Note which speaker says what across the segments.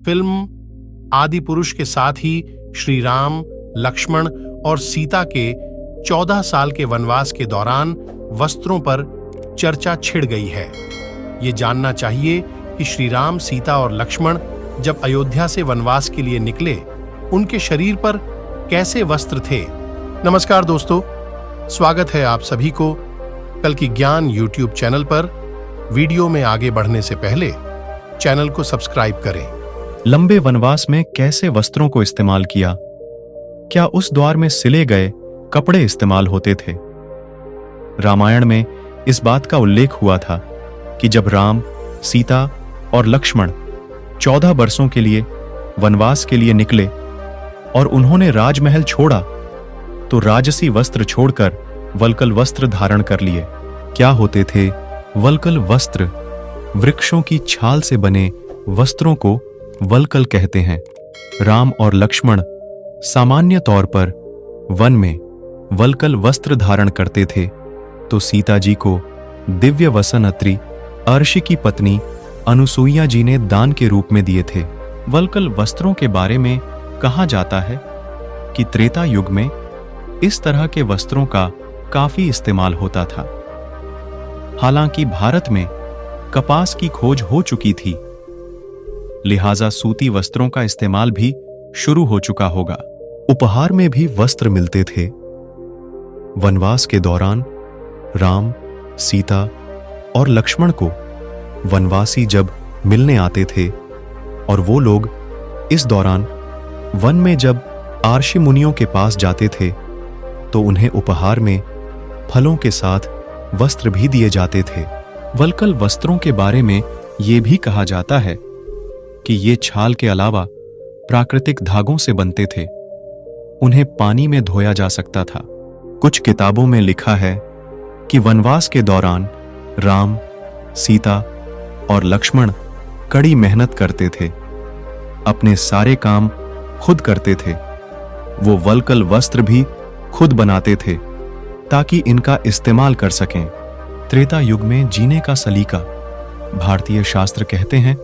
Speaker 1: Film आदि पुरुष के साथ ही श्री राम, लक्ष्मण और सीता के 14 साल के वनवास के दौरान वस्त्रों पर चर्चा छिड़ गई है। ये जानना चाहिए कि श्री राम, सीता और लक्ष्मण जब अयोध्या से वनवास के लिए निकले, उनके शरीर पर कैसे वस्त्र थे। नमस्कार दोस्तों, स्वागत है आप सभी को कल की ज्ञान यूट्यूब चैनल पर। वीडियो में आगे बढ़ने से पहले चैनल को सब्सक्राइब करें।
Speaker 2: लंबे वनवास में कैसे वस्त्रों को इस्तेमाल किया? क्या उस दौर में सिले गए कपड़े इस्तेमाल होते थे? रामायण में इस बात का उल्लेख हुआ था कि जब राम, सीता और लक्ष्मण 14 बरसों के लिए वनवास के लिए निकले और उन्होंने राजमहल छोड़ा तो राजसी वस्त्र छोड़कर वल्कल वस्त्र धारण कर लिए। क्या होते थे वल्कल वस्त्र? वृक्षों की छाल से बने वस्त्रों को वल्कल कहते हैं। राम और लक्ष्मण सामान्य तौर पर वन में वल्कल वस्त्र धारण करते थे, तो सीता जी को दिव्य वसन अत्रि अर्षि की पत्नी अनुसुईया जी ने दान के रूप में दिए थे। वल्कल वस्त्रों के बारे में कहा जाता है कि त्रेता युग में इस तरह के वस्त्रों का काफी इस्तेमाल होता था। हालांकि भारत में कपास की खोज हो चुकी थी, लिहाजा सूती वस्त्रों का इस्तेमाल भी शुरू हो चुका होगा। उपहार में भी वस्त्र मिलते थे। वनवास के दौरान राम, सीता और लक्ष्मण को वनवासी जब मिलने आते थे और वो लोग इस दौरान वन में जब आर्षि मुनियों के पास जाते थे तो उन्हें उपहार में फलों के साथ वस्त्र भी दिए जाते थे। वल्कल वस्त्रों के बारे में ये भी कहा जाता है कि ये छाल के अलावा प्राकृतिक धागों से बनते थे। उन्हें पानी में धोया जा सकता था। कुछ किताबों में लिखा है कि वनवास के दौरान राम, सीता और लक्ष्मण कड़ी मेहनत करते थे, अपने सारे काम खुद करते थे। वो वल्कल वस्त्र भी खुद बनाते थे ताकि इनका इस्तेमाल कर सकें। त्रेता युग में जीने का सलीका। भारतीय शास्त्र कहते हैं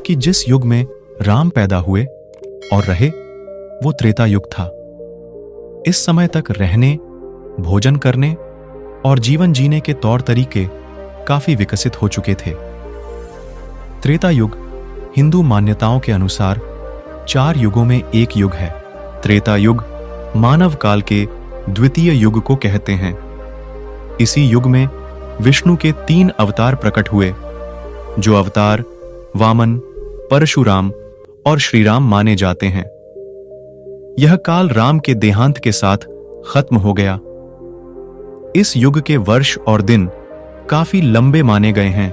Speaker 2: कि जिस युग में राम पैदा हुए और रहे वो त्रेता युग था। इस समय तक रहने, भोजन करने और जीवन जीने के तौर तरीके काफी विकसित हो चुके थे। त्रेता युग हिंदू मान्यताओं के अनुसार 4 युगों में एक युग है। त्रेता युग मानव काल के द्वितीय युग को कहते हैं। इसी युग में विष्णु के 3 अवतार प्रकट हुए, जो अवतार वामन, परशुराम और श्रीराम माने जाते हैं। यह काल राम के देहांत के साथ खत्म हो गया। इस युग के वर्ष और दिन काफी लंबे माने गए हैं।